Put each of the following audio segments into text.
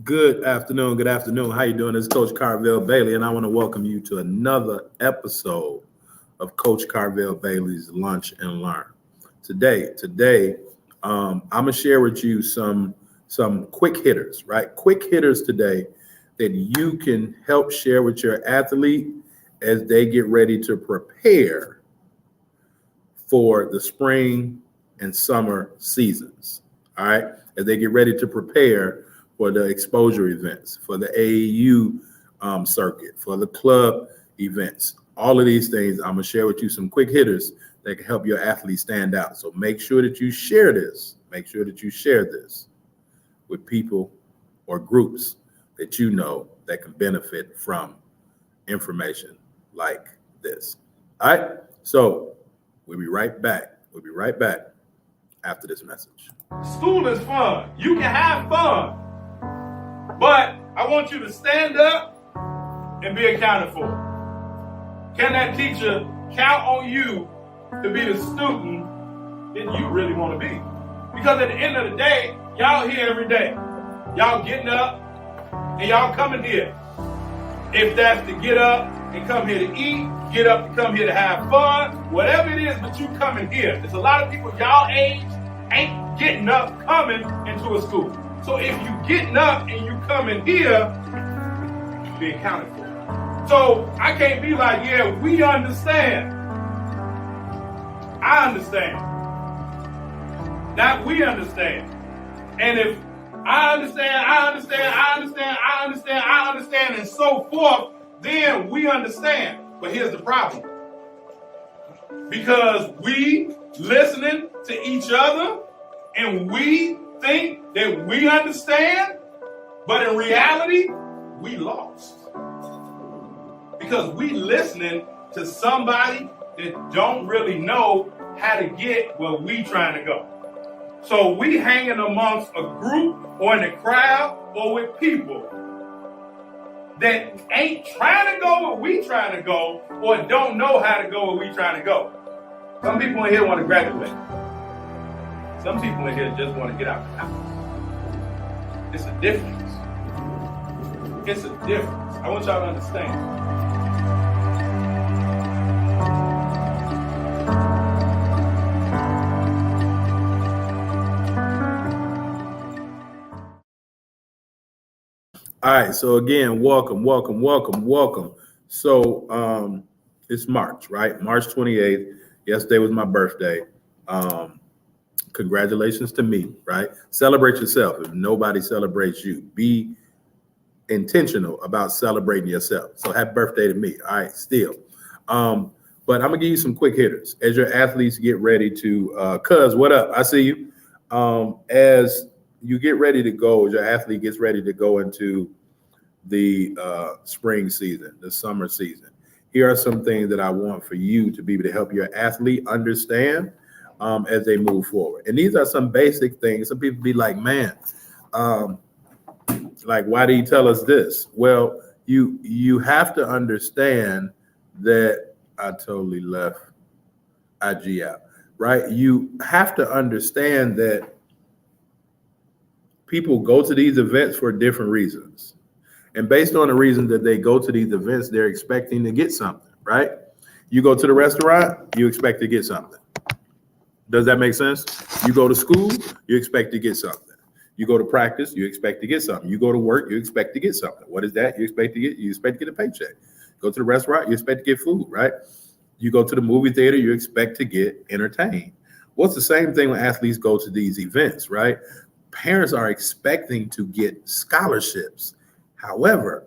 Good afternoon. Good afternoon. How you doing? This is Coach Carvell Bailey, and I want to welcome you to another episode of Coach Carvell Bailey's Lunch and Learn. Today, I'm gonna share with you some quick hitters, right? Quick hitters today that you can help share with your athlete as they get ready to prepare for the spring and summer seasons. All right, as they get ready to prepare for the exposure events, for the AAU circuit, for the club events. All of these things, I'm gonna share with you some quick hitters that can help your athlete stand out. So make sure that you share this. Make sure that you share this with people or groups that you know that can benefit from information like this. All right, so we'll be right back. We'll be right back after this message. School is fun. You can have fun. But I want you to stand up and be accounted for. Can that teacher count on you to be the student that you really want to be? Because at the end of the day, y'all here every day. Y'all getting up and y'all coming here. If that's to get up and come here to eat, get up and come here to have fun, whatever it is, but you coming here. There's a lot of people y'all age ain't getting up coming into a school. So if you getting up and you coming here, you be accounted for. So I can't be like, yeah, we understand. I understand. Not we understand. And if I understand, and so forth, then we understand. But here's the problem. Because we listening to each other and we think that we understand, but in reality, we lost. Because we listening to somebody that don't really know how to get where we trying to go. So we hanging amongst a group or in a crowd or with people that ain't trying to go where we trying to go or don't know how to go where we trying to go. Some people in here want to graduate. Some people in here just want to get out the house. It's a difference. It's a difference. I want y'all to understand. All right, so again, welcome. So it's March, right? March 28th. Yesterday was my birthday. Congratulations to me, right? Celebrate yourself. If nobody celebrates you, be intentional about celebrating yourself. So happy birthday to me. All right, still. But I'm gonna give you some quick hitters as your athletes get ready to, Cuz, what up? I see you. As you get ready to go, as your athlete gets ready to go into the spring season, the summer season, here are some things that I want for you to be able to help your athlete understand as they move forward. And these are some basic things. Some people be like, man, like, why do you tell us this? Well, you have to understand that I totally left IG out, right? You have to understand that people go to these events for different reasons. And based on the reason that they go to these events, they're expecting to get something, right? You go to the restaurant, you expect to get something. Does that make sense? You go to school, you expect to get something. You go to practice, you expect to get something. You go to work, you expect to get something. What is that? You expect to get a paycheck. Go to the restaurant, you expect to get food, right? You go to the movie theater, you expect to get entertained. Well, it's the same thing when athletes go to these events, right? Parents are expecting to get scholarships. However,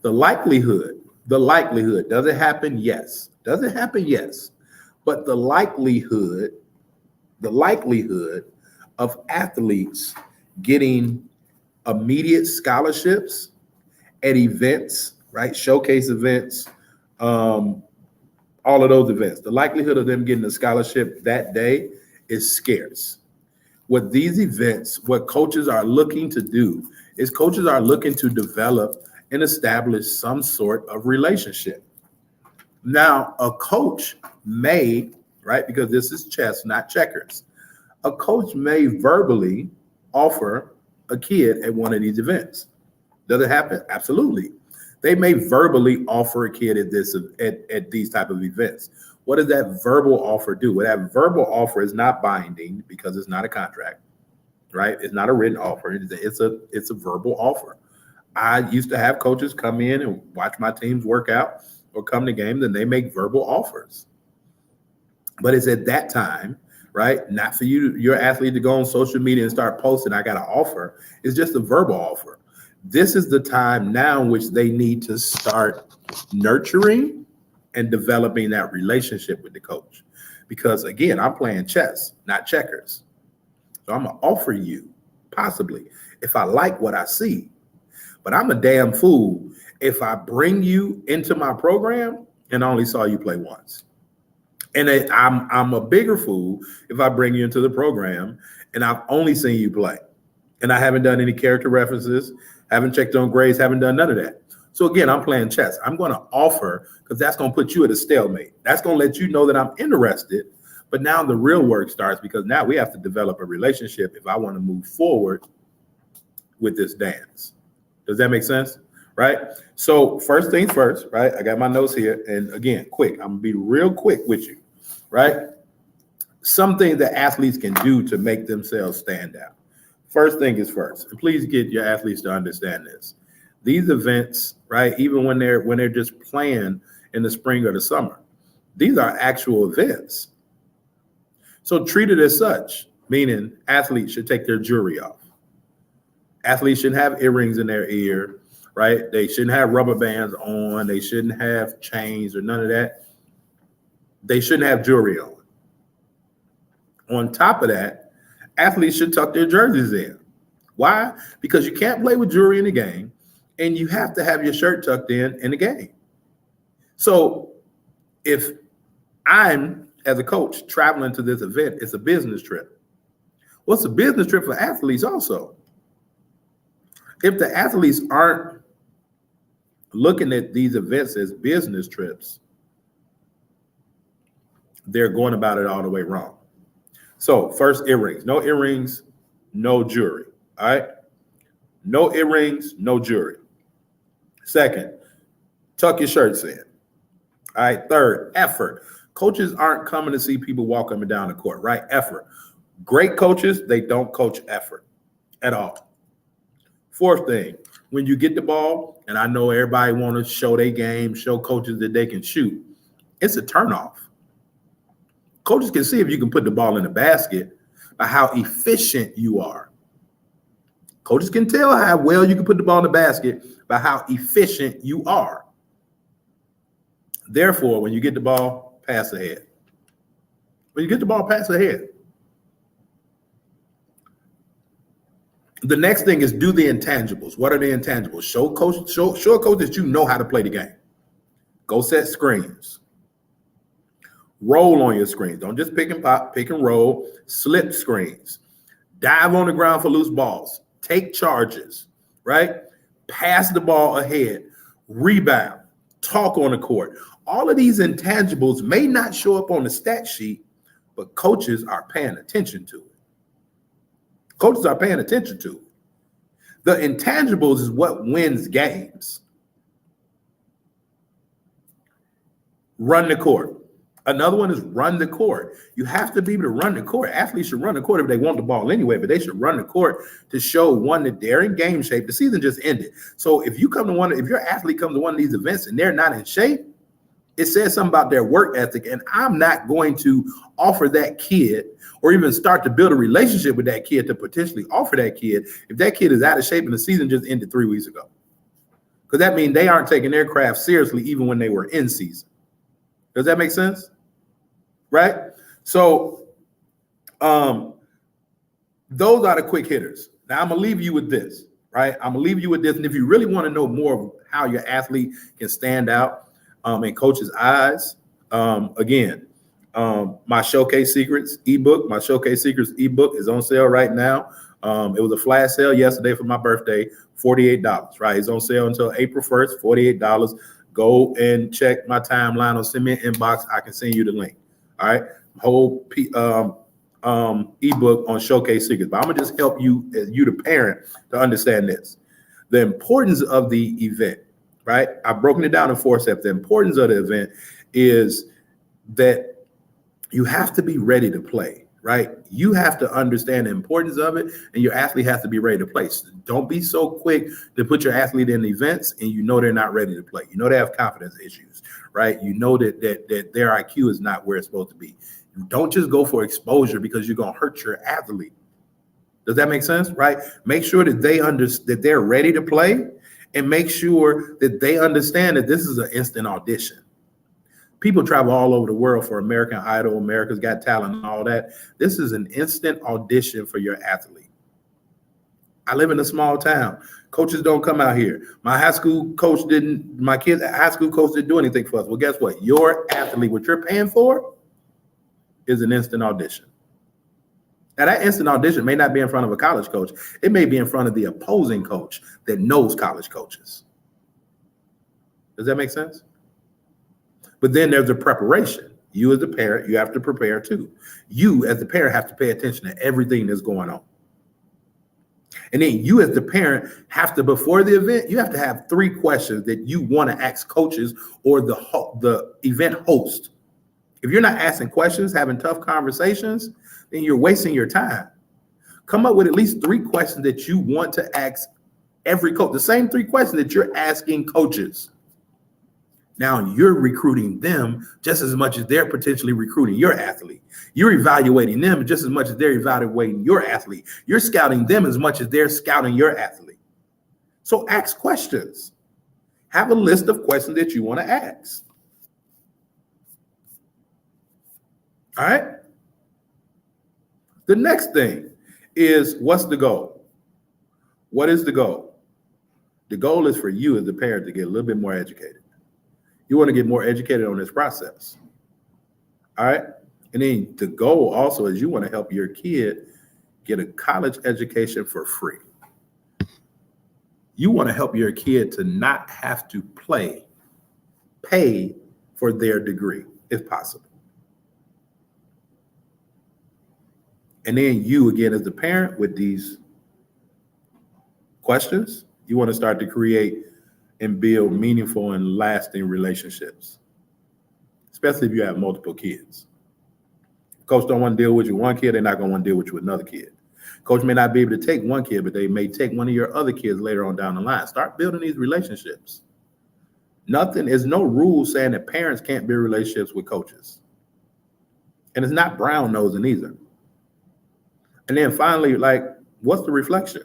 the likelihood, does it happen? Yes. Does it happen? Yes. But the likelihood of athletes getting immediate scholarships at events, right? Showcase events, all of those events, the likelihood of them getting a scholarship that day is scarce. What these events, what coaches are looking to do is coaches are looking to develop and establish some sort of relationship. Now, a coach may, right, because this is chess, not checkers, a coach may verbally offer a kid at one of these events. Does it happen? Absolutely. They may verbally offer a kid at these type of events. What does that verbal offer do? Well, that verbal offer is not binding because it's not a contract, right? It's not a written offer. It's a verbal offer. I used to have coaches come in and watch my teams work out or come to games, and they make verbal offers. But it's at that time, right? Not for your athlete to go on social media and start posting, I got an offer. It's just a verbal offer. This is the time now in which they need to start nurturing and developing that relationship with the coach. Because again, I'm playing chess, not checkers. So I'm going to offer you, possibly, if I like what I see. But I'm a damn fool if I bring you into my program and only saw you play once. And I'm a bigger fool if I bring you into the program and I've only seen you play. And I haven't done any character references, haven't checked on grades, haven't done none of that. So again, I'm playing chess. I'm going to offer because that's going to put you at a stalemate. That's going to let you know that I'm interested. But now the real work starts because now we have to develop a relationship if I want to move forward with this dance. Does that make sense? Right? So first things first, right? I got my notes here. And again, quick, I'm going to be real quick with you, right? Some things that athletes can do to make themselves stand out. First thing is first, and please get your athletes to understand this. These events, right, even when they're just playing in the spring or the summer, these are actual events. So treat it as such, meaning athletes should take their jewelry off. Athletes shouldn't have earrings in their ear, right? They shouldn't have rubber bands on. They shouldn't have chains or none of that. They shouldn't have jewelry on. On top of that, athletes should tuck their jerseys in. Why? Because you can't play with jewelry in the game, and you have to have your shirt tucked in the game. So if I'm, as a coach, traveling to this event, it's a business trip. Well, it's a business trip for athletes also. If the athletes aren't looking at these events as business trips, they're going about it all the way wrong. So first, earrings. No earrings, no jewelry. All right? No earrings, no jewelry. Second, tuck your shirts in. All right? Third, effort. Coaches aren't coming to see people walk up and down the court, right? Effort. Great coaches, they don't coach effort at all. Fourth thing, when you get the ball, and I know everybody want to show their game, show coaches that they can shoot, it's a turnoff. Coaches can see if you can put the ball in the basket by how efficient you are. Coaches can tell how well you can put the ball in the basket by how efficient you are. Therefore, when you get the ball, pass ahead. When you get the ball, pass ahead. The next thing is do the intangibles. What are the intangibles? Show a coach that you know how to play the game. Go set screens. Roll on your screens. Don't just pick and pop, pick and roll. Slip screens. Dive on the ground for loose balls. Take charges, right? Pass the ball ahead. Rebound. Talk on the court. All of these intangibles may not show up on the stat sheet, but coaches are paying attention to it. Coaches are paying attention to it. The intangibles is what wins games. Run the court. Another one is run the court. You have to be able to run the court. Athletes should run the court if they want the ball anyway, but they should run the court to show, one, that they're in game shape. The season just ended. So if your athlete comes to one of these events and they're not in shape, it says something about their work ethic, and I'm not going to offer that kid or even start to build a relationship with that kid to potentially offer that kid if that kid is out of shape and the season just ended 3 weeks ago. Because that means they aren't taking their craft seriously even when they were in season. Does that make sense? Right? So those are the quick hitters. Now I'm going to leave you with this, right? I'm going to leave you with this. And if you really want to know more of how your athlete can stand out in coaches' eyes, again, my Showcase Secrets ebook, is on sale right now. It was a flash sale yesterday for my birthday, $48, right? It's on sale until April 1st, $48. Go and check my timeline or send me an inbox. I can send you the link. All right. ebook on showcase secrets, but I'm gonna just help you, as you the parent, to understand this. The importance of the event, right? I've broken it down in 4 steps. The importance of the event is that you have to be ready to play, right? You have to understand the importance of it, and your athlete has to be ready to play. So don't be so quick to put your athlete in events and you know they're not ready to play. You know they have confidence issues, right? You know that their IQ is not where it's supposed to be. You don't just go for exposure because you're gonna hurt your athlete. Does that make sense, right? Make sure that that they're ready to play, and make sure that they understand that this is an instant audition. People travel all over the world for American Idol, America's Got Talent, and all that. This is an instant audition for your athlete. I live in a small town. Coaches don't come out here. My kids' high school coach didn't do anything for us. Well, guess what? Your athlete, what you're paying for, is an instant audition. Now, that instant audition may not be in front of a college coach. It may be in front of the opposing coach that knows college coaches. Does that make sense? But then there's the preparation. You as the parent, you have to prepare too. You as the parent have to pay attention to everything that's going on. And then you as the parent have to, before the event, you have to have 3 questions that you want to ask coaches or the event host. If you're not asking questions, having tough conversations, then you're wasting your time. Come up with at least 3 questions that you want to ask every coach, the same 3 questions that you're asking coaches. Now you're recruiting them just as much as they're potentially recruiting your athlete. You're evaluating them just as much as they're evaluating your athlete. You're scouting them as much as they're scouting your athlete. So ask questions. Have a list of questions that you want to ask. All right? The next thing is, what's the goal? What is the goal? The goal is for you as the parent to get a little bit more educated. You want to get more educated on this process. All right? And then the goal also is you want to help your kid get a college education for free. You want to help your kid to not have to pay for their degree, if possible. And then you, again, as the parent, with these questions, you want to start to create and build meaningful and lasting relationships, especially if you have multiple kids. Coach don't want to deal with you one kid, they're not going to want to deal with you with another kid. Coach may not be able to take one kid, but they may take one of your other kids later on down the line. Start building these relationships. There's no rule saying that parents can't build relationships with coaches. And it's not brown nosing either. And then finally, what's the reflection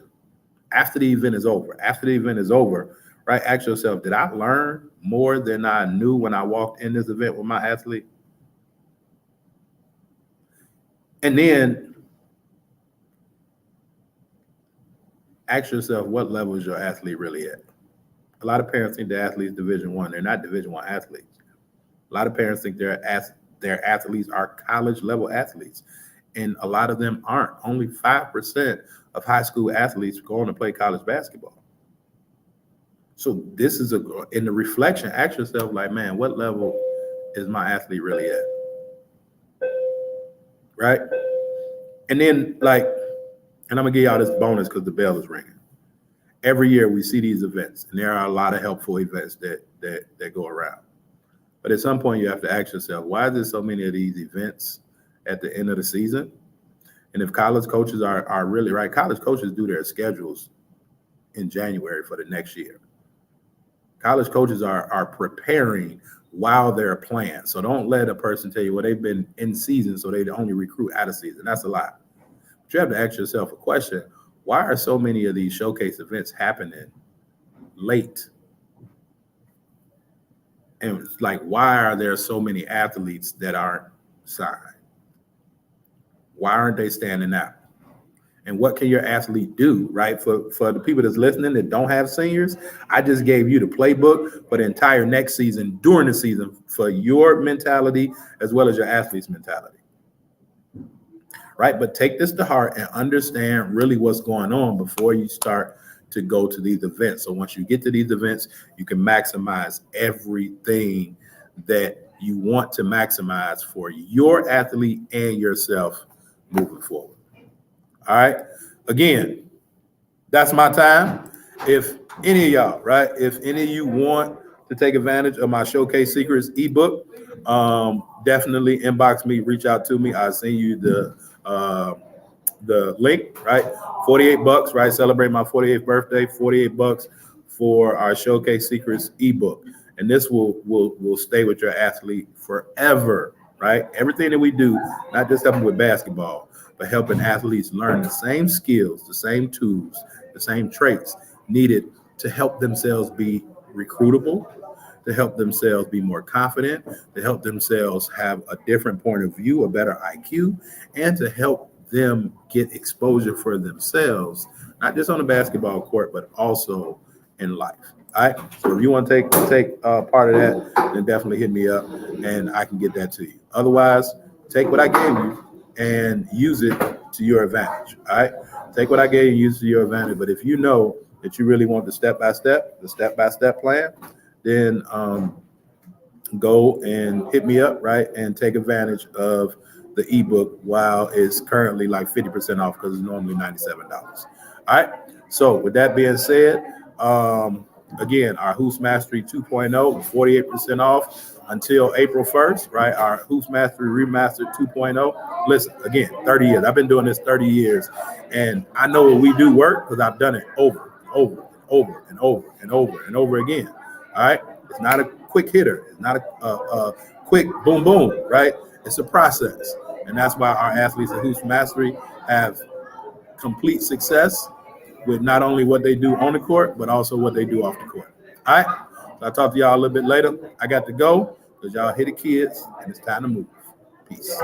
after the event is over? After the event is over, right? Ask yourself, did I learn more than I knew when I walked in this event with my athlete? And then ask yourself, what level is your athlete really at? A lot of parents think the athlete's Division I. They're not Division I athletes. A lot of parents think their athletes are college level athletes. And a lot of them aren't. Only 5% of high school athletes go on to play college basketball. So this is in the reflection, ask yourself, man, what level is my athlete really at? Right? And then and I'm gonna give y'all this bonus because the bell is ringing. Every year we see these events, and there are a lot of helpful events that go around. But at some point you have to ask yourself, why is there so many of these events at the end of the season? And if college coaches are really right, college coaches do their schedules in January for the next year. College coaches are preparing while they're playing. So don't let a person tell you, well, they've been in season, so they only recruit out of season. That's a lie. But you have to ask yourself a question. Why are so many of these showcase events happening late? And why are there so many athletes that aren't signed? Why aren't they standing out? And what can your athlete do, right? For the people that's listening that don't have seniors, I just gave you the playbook for the entire next season, during the season, for your mentality as well as your athlete's mentality, right? But take this to heart and understand really what's going on before you start to go to these events. So once you get to these events, you can maximize everything that you want to maximize for your athlete and yourself moving forward. All right. Again, that's my time. If any of y'all, right, if any of you want to take advantage of my Showcase Secrets ebook, definitely inbox me, reach out to me. I'll send you the link, right? $48, right? Celebrate my 48th birthday, $48 for our Showcase Secrets ebook. And this will stay with your athlete forever, right? Everything that we do, not just helping with basketball, but helping athletes learn the same skills, the same tools, the same traits needed to help themselves be recruitable, to help themselves be more confident, to help themselves have a different point of view, a better IQ, and to help them get exposure for themselves, not just on the basketball court, but also in life. All right. So if you want to take part of that, then definitely hit me up and I can get that to you. Otherwise, take what I gave you and use it to your advantage. All right. Take what I gave you, use it to your advantage. But if you know that you really want the step-by-step plan, then go and hit me up, right, and take advantage of the ebook while it's currently like 50% off because it's normally $97. All right. So with that being said, again, our Hoops Mastery 2.0, 48% off until April 1st, right? Our Hoops Mastery Remastered 2.0. Listen, again, 30 years. I've been doing this 30 years, and I know what we do work because I've done it over and over again. All right? It's not a quick hitter. It's not a quick boom, boom, right? It's a process. And that's why our athletes at Hoops Mastery have complete success with not only what they do on the court, but also what they do off the court. All right? So I'll talk to y'all a little bit later. I got to go because y'all hit the kids and it's time to move. Peace.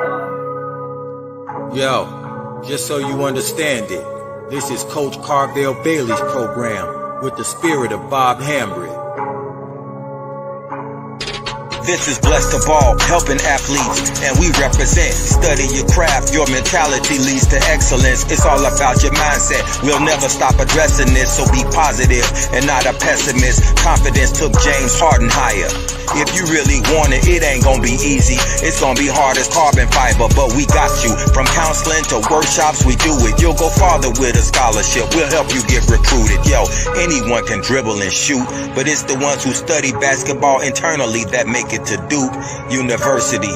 Yo, just so you understand it, this is Coach Carvel Bailey's program with the spirit of Bob Hambry. This is Blessed to Ball, helping athletes, and we represent. Study your craft, your mentality leads to excellence. It's all about your mindset. We'll never stop addressing this, so be positive and not a pessimist. Confidence took James Harden higher. If you really want it, it ain't gonna be easy. It's gonna be hard as carbon fiber, but we got you. From counseling to workshops, we do it. You'll go farther with a scholarship. We'll help you get recruited. Yo, anyone can dribble and shoot, but it's the ones who study basketball internally that make it to Duke University.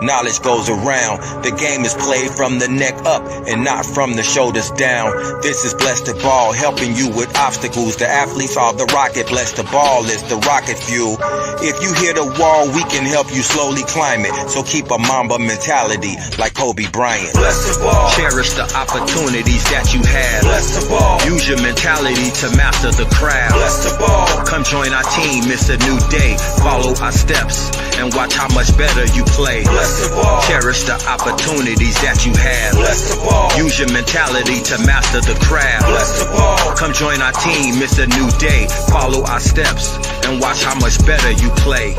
Knowledge goes around. The game is played from the neck up and not from the shoulders down. This is Blessed to Ball, helping you with obstacles. The athletes are the rocket. Blessed to Ball is the rocket fuel. If you hit a wall, we can help you slowly climb it. So keep a Mamba mentality like Kobe Bryant. Blessed to Ball. Cherish the opportunities that you have. Blessed to Ball. Use your mentality to master the craft. Blessed to Ball. Come join our team, it's a new day. Follow our steps and watch how much better you play. Blessed to Ball. Cherish the opportunities that you have. Blessed to Ball. Use your mentality to master the craft. Blessed to Ball. Come join our team, it's a new day. Follow our steps and watch how much better you play.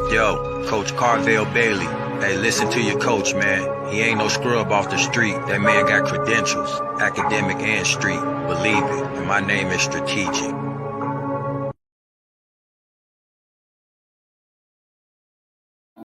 Yo, Coach Carvel Bailey. Hey, listen to your coach, man. He ain't no scrub off the street. That man got credentials, academic and street. Believe it. And my name is strategic.